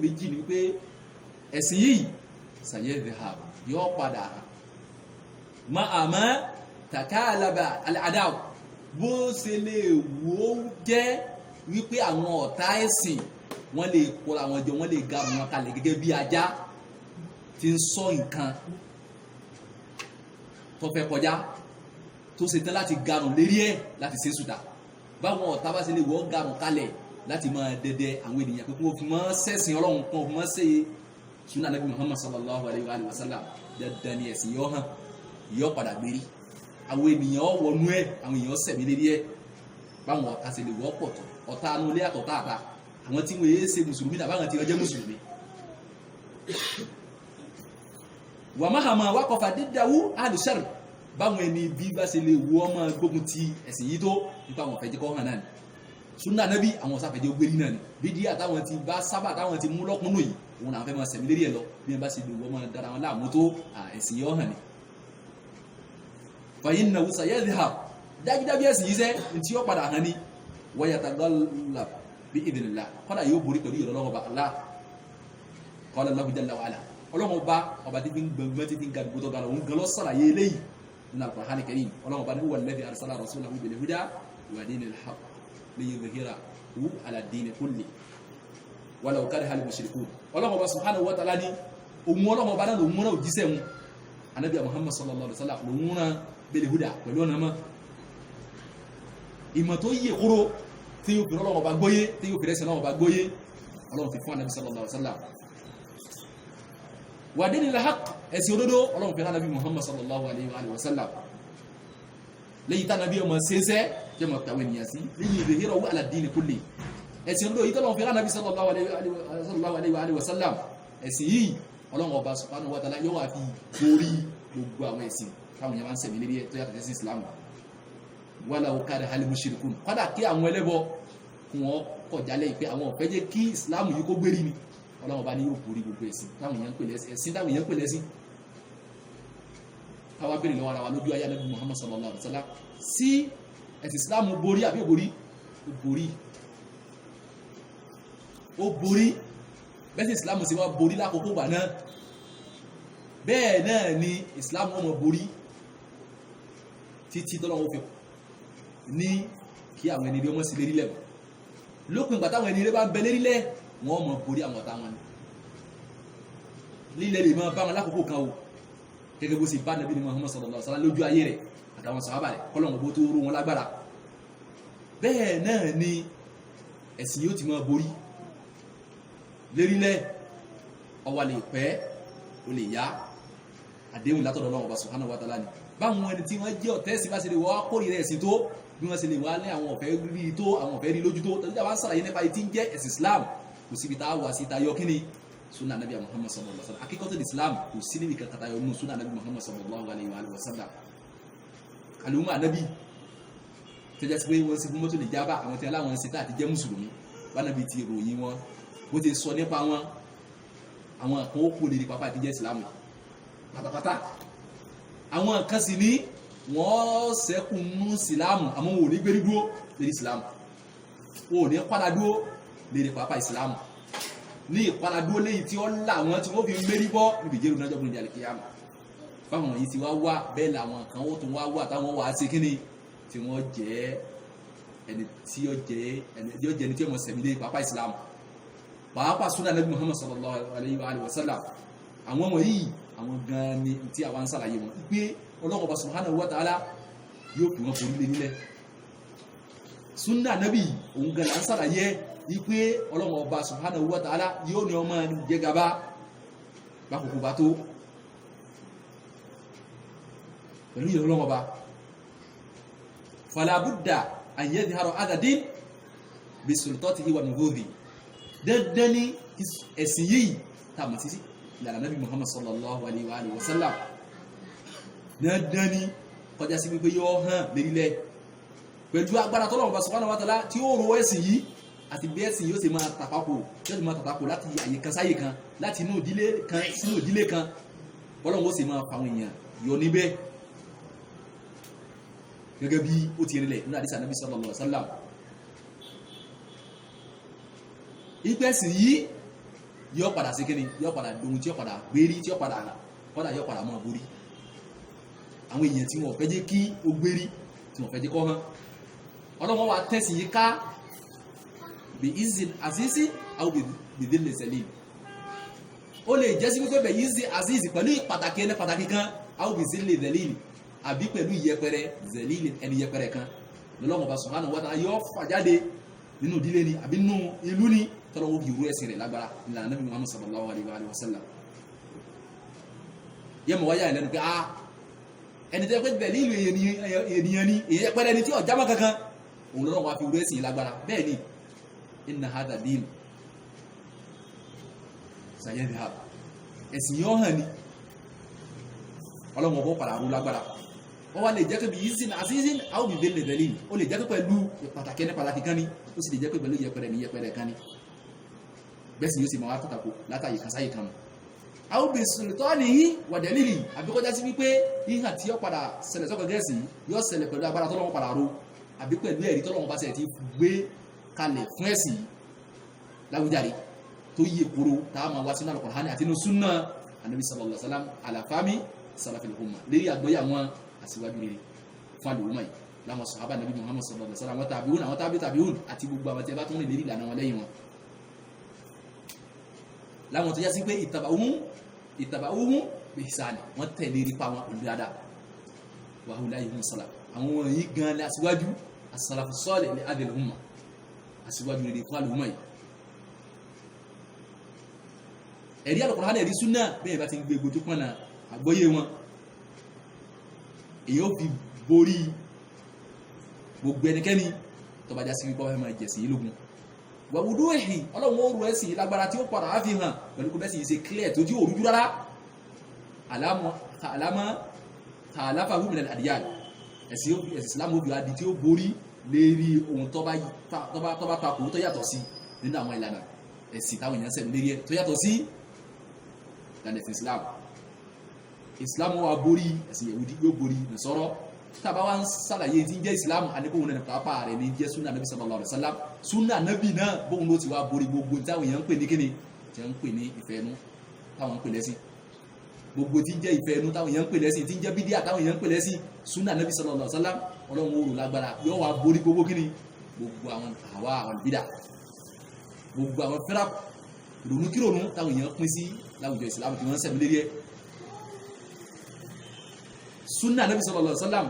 méjì ni pé ẹ̀sìn yìí sayadhhab yóò padà ma àmọ́ takalaba al-adaw bó ṣe lè wò ó jẹ́ wípé àwọn ọ̀tá ẹ̀sìn wọ́n lè kóra wọn jọ wọ́n lè ga wọn kalẹ̀ gẹ́gẹ́ bí ajá tí ń sọ nǹkan tó fẹ́ kọjá tó ṣe tán láti garùn lérí ẹ̀ láti ṣe sùtà báwọn ọ̀tá bá ṣe lè wọ́ garùn kalẹ̀ láti máa dẹdẹ àwọn ènìyàn pé kí wọ́n fi mọ́ sẹ́sìn ọlọ́run kan fi mọ́ ṣe sunnah Nabi Muhammad sallallahu alayhi wa sallam dandan ni ẹ̀sìn yọ hàn yọ padà gbérí àwọn ènìyàn wọnú ẹ̀ àwọn èèyàn sẹ̀mí lérí ẹ̀ báwọn ọ̀tá ṣe lè wọ́ pọ̀ tó ọ̀tá anulé àtọ̀tá àta àwọn tí wọ́n yé ṣe mùsùlùmí náà báwọn tí wọ́n jẹ́ mùsùlùmí wà máhàmà wákọ̀fà dídáwó àdùsẹ́rù báwọn ẹni bí bá ṣe lè wọ́ ọmọ gbógun ti ẹ̀sìn yìí tó nípa àwọn ọ̀fẹ́jẹ́ kọ́ hàn náà ni súnà nábì àwọn ọ̀sáfẹ́jẹ́ gbérí náà ni bídí àtàwọn ti bá sábà táwọn ti mú lọ́kùnrin yìí òun náà fẹ́ máa sẹ̀mí lérí ẹ̀ lọ bí wọ́n bá ṣe lè wọ́ ọmọ dára wọn láàmú tó ẹ̀sìn yìí hàn ni fàyín náà wùsà yẹ́ dájúdájú ẹ̀sìn yìí sẹ́ tí ó padà hàn ní wayataghallab bí idhnillah kọ́dà yóò borí pẹ̀lú ìrọ̀lọ́wọ́ bá Allah qala Allahu jalla wa ala ọlọ́wọ́ bá ọba tí fi ń gbẹ̀gbẹ̀ tí fi ń gàdùgbò tó gara òun gan ló sàlàyé eléyìí nínú al-Qur'an al-Karim ọlọ́wọ́ bá ní huwa alladhi arsala rasulahu bil huda wa dinil haqq liyudhhirahu ala ad-dini kulli walau kariha al-mushrikun ọlọ́wọ́ bá subhanahu wa ta'ala ní òun ọlọ́wọ́ bá náà lòun múra òjíṣẹ́ wọn Ànábì Muhammad sallallahu alaihi wasallam lòun múra bil huda pẹ̀lú ọ̀nà mọ́ ìmọ̀ tó yẹ kúrò tí yóò fi ọlọ́wọ́ bá gbóyé tí yóò fi rẹ́sẹ̀ ọlọ́wọ́ bá gbóyé ọlọ́wọ́ fi fún Ànábì sallallahu alaihi wasallam wa dinil haqq ẹ̀sìn òdodo ọlọ́wọ́ fi Ànábì Muhammad sallallahu alaihi wasallam lẹ́yìn tá Ànábì ọmọ ṣeéṣẹ́ jẹ́ mọ̀ tàwọn ènìyàn sí lẹ́yìn yudhhirahu ala ad-dini kulli ẹ̀sìn òdodo yìí tọ́lọ́wọ́ fi Ànábì sallallahu alaihi wasallam ẹ̀sìn yìí ọlọ́wọ́ bá subhanahu wa ta'ala yóò wà fi borí gbogbo àwọn ẹ̀sìn táwọn yẹn máa ń sẹ̀mí lérí ẹ̀ tó yàtọ̀ sí Islam wala kariha al-mushrikun kódà kí àwọn ẹlẹ́bọ kún wọn kọjálẹ̀ pé àwọn ò fẹ́ jẹ́ kí Islam yìí kó gbérí ni ọlọ́wọ́ bá ní yóò borí gbogbo ẹ̀sìn táwọn èèyàn ń pè lẹ́sìn káwá bèèrè lọ́wọ́ ara wa lójú ayé Ànábì Muhammad sallallahu alaihi wasallam sí ẹ̀sìn Islam borí àbí ó borí bẹ́sẹ̀ Islam sì wá borí lákòókò gbà náà bẹ́ẹ̀ náà ni Islam ọmọ borí títí tọ́lọ́wọ́ fi ní kí àwọn ẹni rí ọmọ sí lérí lẹ́wọ̀ lópin ìgbà táwọn ẹni rí bá ń bẹ lérí lẹ́ wọ́n mọ̀ borí àwọn ọ̀tá wọn lílẹ̀ lè máa bá wọn lákòókò kan o gẹ́gẹ́ bó sì bá Nàbí Muhammad sallallahu alaihi wasallam lójú ayé rẹ̀ àtàwọn sàhábà rẹ̀ kọ́lọ̀wọ̀n bó tó rú wọn lágbára bẹ́ẹ̀ náà ni ẹ̀sìn yóò ti máa borí lérí lẹ́ ọwà lè pẹ́ o lè yá àdéhùn látọ̀dọ̀ Ọlọ́run subhanahu wa ta'ala ni báwọn ẹni tí wọ́n jẹ́ ọ̀tẹ́sí bá ṣe lè wá kórìíra ẹ̀sìn tó bí wọ́n ṣe lè wá ní àwọn ọ̀fẹ́ rí tó àwọn ọ̀fẹ́ rí lójú tó tọ́jú àwọn sàlàyé nípa ìtí ń jẹ́ ẹ̀sìn Islam kò síbi tá a wà sí tayọ kíni sunna Nabi Muhammad sallallahu alaihi wasallam akíkọ́tọ̀ Islam kò sí níbi kankan tayọ nínú sunna Nabi Muhammad sallallahu alaihi wasallam alùmọ́ ànábì tó jẹ́ sí pé wọ́n sì fún mọ́tò lè jábà àwọn tí aláwọn ṣe tá àti jẹ́ mùsùlùmí bá nàbí ti ròyìn wọn bó ti sọ nípa wọn àwọn kan ó kó lè di pápá àti jẹ́ Islam pátápátá àwọn kan sì ní wọ́n sẹ́kù mú ìsìláàmù àmọ́ wò ní gbérí dúó lérí ìsìláàmù wò ní padà dúó lérí pápá ìsìláàmù ní ìpadà dúó léyìí tí ó là wọn tí wọ́n fi mérí bọ́ níbi ìjẹ́rù náà jọ́gbìn ìdí àlìkíyàmù fáwọn yìí ti wá wà bẹ́ẹ̀ làwọn kan ó tún wá wà táwọn wà á sí kíní tí wọ́n jẹ́ ẹni tí ó jẹ́ ẹni tí ó mọ̀ sẹ̀mí lérí pápá ìsìláàmù pàápàá súnà Nabi Muhammad sallallahu alaihi wasallam àwọn ọmọ yìí àwọn gan ni tí àwọn ń sàlàyé wọn pé Ọlọ́run Ọba subhanahu wa ta'ala yóò fi wọn forí lé nílẹ̀ súnà Nabi òun gan ń sàlàyé wípé Ọlọ́run Ọba subhanahu wa ta'ala yóò ní ọmọ jẹ gaba bákòókò bá tó pẹ̀lú ìyẹn Ọlọ́run Ọba fala budda an yadhhara adadin bi sultatihi wa nufudhi dandan ni ẹ̀sìn yìí tààmà sí ìlànà Nabi Muhammad sallallahu alaihi wasallam dandan ni kọjá sí wípé yóò hàn lérílẹ̀ pẹ̀lú agbára tọ́lọ́run bá subhanahu wa ta'ala tí ó rọ ẹ̀sìn yìí àti bí ẹ̀sìn yóò ṣe máa tàpapọ̀ láti àyè kan sáyè kan láti inú ìdílé kan sínú ìdílé kan bọ́lọ́run ó sì máa fàwọn èèyàn yọ níbẹ̀ gẹ́gẹ́ bí ó ti rinlẹ̀ nínú àdísà Nabi sallallahu alaihi wasallam ìpẹ́sìn yìí yóò padà sí kíni yóò padà dohun tí yóò padà gbérí tí yóò padà hàn kọ́dà yóò padà máa borí àwọn èèyàn tí wọ́n fẹ́ jẹ́ kí ó gbérí tí wọ́n fẹ́ jẹ́ kọ́ hàn ọlọ́wọ́n wa tẹ̀sí yìí ká bí izin azizi àwọn bèbè lè sẹ́lẹ̀ ó lè jẹ́ sí wípé bẹ̀ izin azizi pẹ̀lú pàtàkì ẹni pàtàkì kan àwọn bèbè lè zẹ̀lẹ̀ àbí pẹ̀lú yẹpẹrẹ zẹ̀lẹ̀ ẹni yẹpẹrẹ kan lọ́lọ́wọ́n bá subhanahu wa ta'ala yóò fàjáde nínú ìdílé ni àbí nínú ìlú ni tọ́lọ́wọ́ bí irú ẹ̀sìn rẹ̀ lágbára ìlànà Nabi Muhammad sallallahu alaihi wa sallam yẹ́mọ̀ wáyà ìlẹ́nu pé ẹni tẹ́ pé bẹ̀lú ìlú ènìyàn ni èyẹ pẹ́lẹ́ ni tí ọ̀já mọ́ kankan òun lọ́nà wá fi irú ẹ̀sìn lágbára bẹ́ẹ̀ ni inna hadha din sayadhhab ẹ̀sìn yóò hàn ní ọlọ́wọ́ bọ́ padà rú lágbára wọ́n wá lè jẹ́ pé bí izin azizin aw bi dhilli dhalil ó lè jẹ́ pé pẹ̀lú pàtàkì ẹni pàtàkì kan ní ó sì lè jẹ́ pé pẹ̀lú yẹpẹrẹ kan ní bẹ́ẹ̀ sì yóò sì máa wá tàkàkù látàyè kan sáyè kan aw bi sultanihi wa dalili àbí kọjá sí wípé ìhà tí ó padà ṣẹlẹ̀ sọ́kọ̀ gẹ̀ẹ́sì yóò ṣẹlẹ̀ pẹ̀lú agbára tọ́lọ́wọ́ padà ro àbí pẹ̀lú ẹ̀rí tọ́lọ́wọ́ bá ṣẹ̀ ti gbé kalẹ̀ fún ẹ̀sìn láwùjáde tó yí èkóró tá a máa wá sínú Al-Qur'ani àti inú súnà Ànábì sallallahu alaihi wasallam ala fahmi salafil umma lérí àgbọ́yà wọn àṣìwájú rere fún àlùmọ́ yìí láwọn sàhábà Ànábì Muhammad sallallahu alaihi wasallam àwọn tàbíùn àwọn tàbíùn àti gbogbo àwọn tí a bá tún rìn lérí ìlànà wọn lẹ́yìn wọn láwọn tó yá sí pé ìtàbàwùmú bí ìsáàlì wọ́n tẹ̀lé rípa wọn pẹ̀lú dáadáa wàhùn láyé mú sọ́lá àwọn wọ̀nyí gan ní aṣíwájú as-salafu salih ní adìl umma aṣíwájú rere fún àlùmọ́ yìí ẹ̀rí Al-Qur'an ẹ̀rí súnà bẹ́ẹ̀ bá ti ń gbé gbójú pọ́nà àgbọ́yé wọn èyí ó fi borí gbogbo ẹnikẹ́ni tó bá já sí wípé wọ́n máa jẹ̀sìn yìí lógun wàwùdú èhì ọlọ́run ó rú ẹ̀sìn lágbára tí ó padà á fi hàn pẹ̀lú kó bẹ́sì yìí ṣe clear tó jí òrújú rárá àlámọ́ àláfà wúmìnà àdíyà ẹ̀sìn Islam ó bí adi tí ó borí lérí ohun tó bá takò tó yàtọ̀ sí nínú àwọn ìlànà ẹ̀sìn táwọn èèyàn sẹ̀mí lérí ẹ̀ tó yàtọ̀ sí ìlànà ẹ̀sìn Islam wà borí ẹ̀sìn Yahudi yóò borí Nasara tàbá wá ń sàlàyé tí ń jẹ́ Islam àníkóhun náà pàápàá rẹ̀ ní jẹ́ súnà Nabi sallallahu alaihi wasallam súnà Nabi náà bóhun ló ti wá borí gbogbo táwọn èèyàn ń pè ní kíni tí ń pè ní ìfẹ́ ẹnu táwọn ń pè lẹ́sìn gbogbo tí ń jẹ́ ìfẹ́ ẹnu táwọn èèyàn ń pè lẹ́sìn tí ń jẹ́ bídíà táwọn èèyàn ń pè lẹ́sìn súnà Nabi sallallahu alaihi wasallam ọlọ́run ó rò lágbára yóò wá borí gbogbo kíni gbogbo àwọn àwa àwọn bídà gbogbo àwọn fẹ́rà ronúkírònú táwọn èèyàn pín sí láwùjọ Islam tí wọ́n sẹ̀mí lérí ẹ̀ sunna Nabi sallallahu alaihi wasallam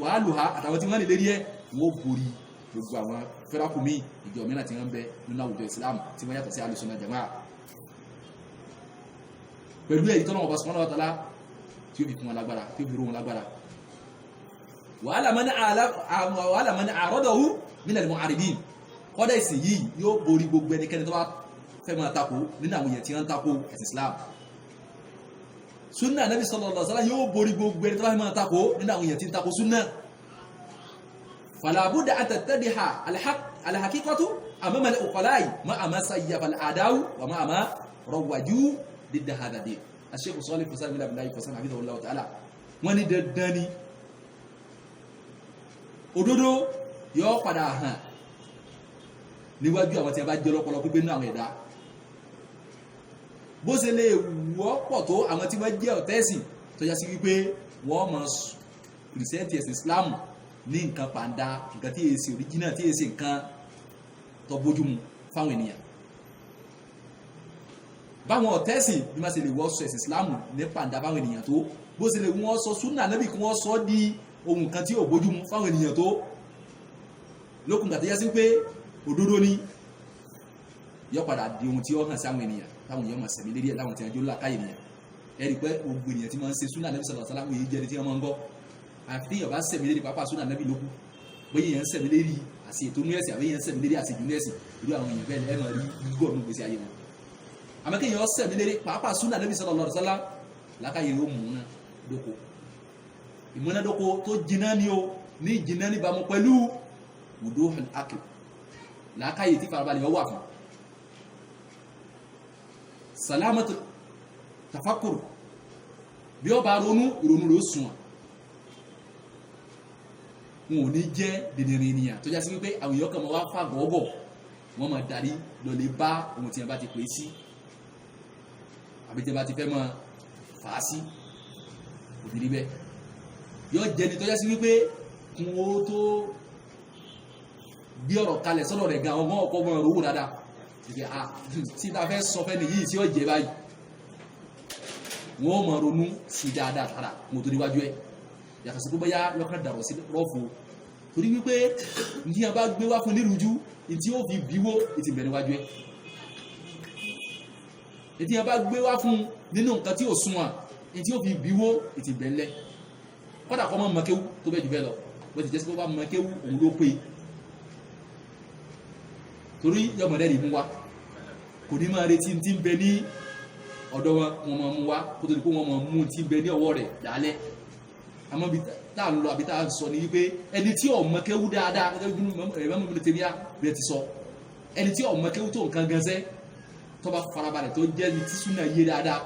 wàhálùhá àtàwọn tí wọ́n lè lérí ẹ́ wọ́n borí gbogbo àwọn fẹ́rákùnmí ìjọ mìíràn tí wọ́n bẹ nínú àwùjọ Islam tí wọ́n yàtọ̀ sí alùsùnà jama'a pẹ̀lú èyí tọ́nà ọba subhanahu wa ta'ala tí ó fi fún wọn lágbára tí ó fi rú wọn lágbára wàhálà man a'radahu min al-mu'aridin kọ́dá ìsìn yìí yóò borí gbogbo ẹnikẹ́ni tó bá fẹ́ máa tako nínú àwọn èèyàn tí wọ́n tako ẹ̀sìn Islam sunna Nabi sallallahu alaihi wasallam yóò borí gbogbo ẹni tó bá máa tako nínú àwọn èèyàn tí ń tako sunna fala budda an tattadiha al-haqiqatu amama al-uqala'i ma'a ma sayyafa al-a'da'u wa ma'a ma rawaju didda hadha din Sheikh Salih Fawzan bin Abdullah Fawzan hafidhahullah ta'ala wọ́n ní dandan ni òdodo yóò padà hàn níwájú àwọn tí a bá jẹ́ lọ́pọlọ pípé nínú àwọn ẹ̀dá bó ṣe lè wọ́pọ̀ tó àwọn tí wọ́n jẹ́ ọ̀tẹ́sìn tó yá sí wípé wọ́n mọ̀ rìsẹ́ntì ẹ̀sìn Islam ní nǹkan pàǹdà nǹkan tí èsì òríjínà tí èsì nǹkan tó bójúmu fáwọn ènìyàn báwọn ọ̀tẹ́sìn bí má ṣe lè wọ́ sọ ẹ̀sìn Islam ní pàǹdà fáwọn ènìyàn tó bó ṣe lè wọ́n sọ súnà Nábì kí wọ́n sọ di ohun kan tí ò bójúmu fáwọn ènìyàn tó lókùn gbà tó yá sí pé òdodo ni yóò padà di ohun tí ó hàn sí àwọn ènìyàn táwọn èèyàn máa sẹ̀mí lérí ẹ̀ láwọn tí wọ́n jó lákàyè ènìyàn ẹ̀rí pé gbogbo ènìyàn tí máa ń ṣe súnà Nábì sallallahu alaihi wasallam yìí jẹ́ni tí wọ́n máa ń gbọ́ àfi yọ̀bá sẹ̀mí lérí pápá súnà Nábì lókù bóyá èèyàn sẹ̀mí lérí àti ètò núẹ̀sì àbí èèyàn sẹ̀mí lérí àti ìdúnẹ́sì irú àwọn èèyàn bẹ́ẹ̀ ẹ̀ máa rí gbọ́ ọ̀nù gbèsè ayé wọn àmọ́ kí èèyàn sẹ̀mí lérí pápá súnà Nábì sallallahu alaihi wasallam lákàyè yóò mú náà dóko ìmúnádóko tó jiná ni o ní jiná níbàámu pẹ̀lú wuduhul aql lákàyè tí farabalẹ̀ wà fún salamatu tafakkur bí ó bá ronú ìrònú rẹ̀ ó sùn wọn ò ní jẹ́ dèdèrè ènìyàn tó já sí wípé àwọn èèyàn kan máa wá fà gọ́gọ́ wọ́n máa darí lọ lè bá ohun tí wọ́n bá ti pè sí àbí tẹ́ bá ti fẹ́ máa fà á sí òbí rí bẹ́ẹ̀ yóò jẹni tó yẹ sí wípé kún ó tó bí ọ̀rọ̀ kalẹ̀ sọ́dọ̀ rẹ̀ gan ọmọ ọkọ̀ ọmọ òwò dáadáa ìgbẹ́ à tí ta fẹ́ sọ fẹ́ nìyí tí ó jẹ báyìí wọ́n mọ̀ ronú sí dáadáa tààrà mo tó níwájú ẹ̀ yàtọ̀ sí pé bóyá lọ́kàn dàrọ̀ sí rọ́ọ̀fù torí wípé ní a bá gbé wá fún nírújú tí ó fi bíwó ìtì bẹ̀ níwájú ẹ̀ tí a bá gbé wá fún nínú nǹkan tí ò súnwọ̀n tí ó fi bíwó ìtì bẹ̀ ńlẹ̀ kọ́dà kọ́ mọ́ mọ́kéwú tó bẹ́ jù bẹ́ lọ bó ti jẹ́ sí pé bá mọ́kéwú òun ló pé torí yọmọdé rí mú wá kò ní máa retí tí ń bẹ ní ọ̀dọ̀ wọn máa mú wá kó tó di pé wọn máa mú tí ń bẹ ní ọwọ́ rẹ̀ dálẹ́ àmọ́ bí tá à ń lọ àbí tá à ń sọ ni wípé ẹni tí ò mọ́kéwú dáadáa ẹ̀rọ tèmíà rẹ̀ ti sọ ẹni tí ò mọ́kéwú tó nǹkan gánṣẹ́ tó bá farabalẹ̀ tó jẹ́ ní tí súnà yé dáadáa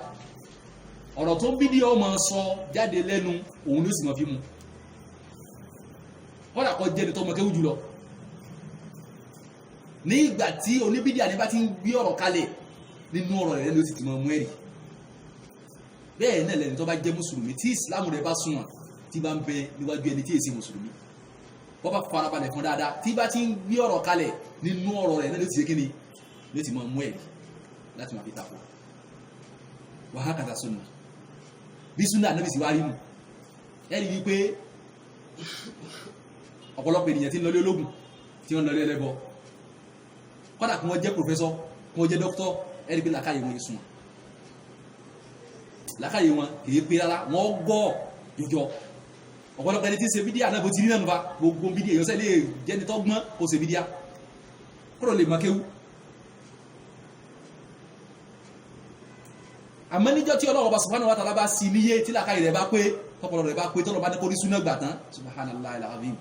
ọ̀rọ̀ tó fídíò máa sọ jáde lẹ́nu òun ló sì máa fi mú kọ́dà kọ́ jẹ́ni tó mọ́kéwú jùlọ ní ìgbà tí oníbídíà ní bá ti ń gbé ọ̀rọ̀ kalẹ̀ nínú ọ̀rọ̀ rẹ̀ ló sì ti máa mú ẹ̀rí bẹ́ẹ̀ náà lẹ́ni tó bá jẹ́ mùsùlùmí tí ìsìláàmù rẹ̀ bá sunwọ̀n tí bá ń bẹ níwájú ẹni tí èsì mùsùlùmí wọ́n bá farabalẹ̀ fún dáadáa tí bá ti ń gbé ọ̀rọ̀ kalẹ̀ nínú ọ̀rọ̀ rẹ̀ náà ló ti ṣe kíni ló ti máa mú ẹ̀rí láti máa fi tako wàhálà kàtà sunna bí sunna náà sì wá rí mu ẹ̀rí wípé ọ̀pọ̀lọpọ̀ ènìyàn tí ń lọlé ológun tí wọ́n lọlé ẹlẹ́bọ kọ́dà kí wọ́n jẹ́ pòfẹ́sọ́ kí wọ́n jẹ́ dókítọ́ ẹ̀rí pé làákàyè wọn yìí sùn làákàyè wọn kìí pé rárá wọ́n gọ́ jọjọ ọ̀pọ̀lọpọ̀ ẹni tí ń ṣe bídíà náà bó ti rí náà nípa gbogbo bídíà èèyàn sẹ́ lè jẹ́ni tó gbọ́n kó ṣe bídíà kúrò lè mọ kéwú àmọ́ níjọ́ tí Ọlọ́run bá subhanahu wa ta'ala bá sí níyé tí làákàyè rẹ̀ bá pé tọpọlọ rẹ̀ bá pé tọ́lọ́ bá ní kó rí súná gbà tán subhanallahil azim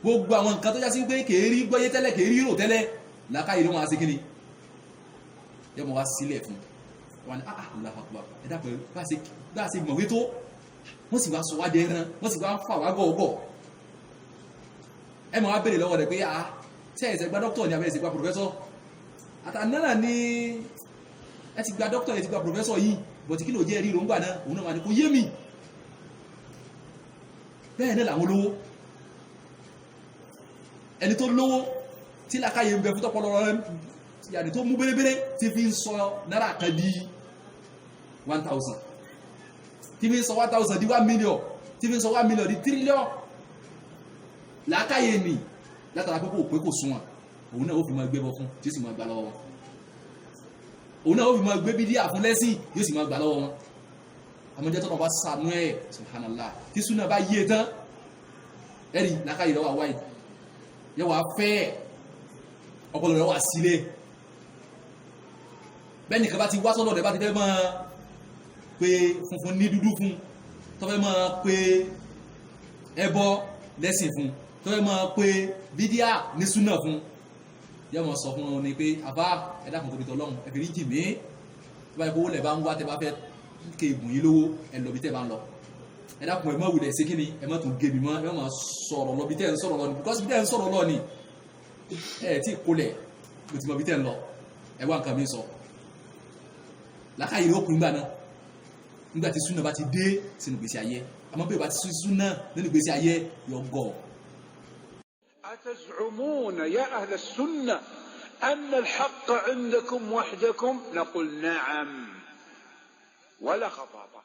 gbogbo àwọn nǹkan tó já sí pé kèérí gbọ́yé tẹ́lẹ̀ kèérí rò tẹ́lẹ̀ làákàyè rẹ̀ wọn á sí kíni yọmọ wá sílẹ̀ fún wọn ni Allahu Akbar ẹ̀dá pẹ̀lú bá a ṣe mọ̀wé tó wọ́n sì wá sọ wá dẹ́ran wọ́n sì wá fà wá gọ́ọ̀gọ́ ẹ mọ̀ wá bèèrè lọ́wọ́ rẹ̀ pé tẹ́ ẹ̀sẹ̀ gba dókítọ̀ ní abẹ́ ẹ̀sẹ̀ gba pòfẹ́sọ̀ àtànáà ní ẹ ti gba dókítọ̀ ẹ ti gba pòfẹ́sọ̀ yìí bọ̀tí kí ló jẹ́ rí ròǹgbà náà òun náà wà ní kò yé mi bẹ́ẹ̀ náà làwọn olówó ẹni tó lówó tí làákàyè ń bẹ fún tọ́pọ̀lọ́ rẹ̀ yàní tó mú bèrèbèrè tí fi ń sọ náírà kan di 1000 tí fi ń sọ 1000 di 1 million tí fi ń sọ 1 million di trillion làákàyè nì látara pé kò pé kò súnwọ̀n òun náà ó fi máa gbé bọ́ fún tí ó sì máa gbà lọ́wọ́ wọn òun náà ó fi máa gbé bídíà fún lẹ́sìn yóò sì máa gbà lọ́wọ́ wọn àmọ́jẹ́ tọ́nà bá sànú ẹ̀ subhanallah tí súnà bá yé tán ẹ̀rí làákàyè lọ́wọ́ wáyé yẹ wàá fẹ́ ọpọlọ rẹ̀ wà sílẹ̀ bẹ́ẹ̀ni kan bá ti wá sọ́dọ̀ rẹ̀ bá ti fẹ́ máa pé funfun ní dúdú fún tó fẹ́ máa pé ẹbọ lẹ́sìn fún tó fẹ́ máa pé bídíà ní súnà fún yẹ́ mọ̀ sọ fún wọn ni pé àbá ẹ̀dàkùn tó bí tọ́lọ́run ẹ̀fẹ̀rí jì mí tó bá ikú lẹ̀ bá ń wá tẹ́ bá fẹ́ ké ìbùn yí lówó ẹ̀ lọ bí tẹ́ bá ń lọ ẹ̀dàkùn ẹ̀mọ́ wulẹ̀ sí kíni ẹ̀mọ́ tó gé mi mọ́ ẹ̀ máa sọ̀rọ̀ lọ bí tẹ́ ń sọ̀rọ̀ lọ ni because bí tẹ́ ń sọ̀rọ̀ lọ ni ẹ̀ tí kólẹ̀ mo ti mọ bí tẹ́ ń lọ ẹ̀ wá nǹkan mi sọ lákàyè ló kún gbà náà nígbà tí súnà bá ti dé sínú ìgbésí ayé àmọ́ bí o bá ti súnà nínú ìgbésí ayé yọ gọ̀. أتزعمون يا أهل السنة أن الحق عندكم وحدكم؟ نقول نعم ولا خطابة.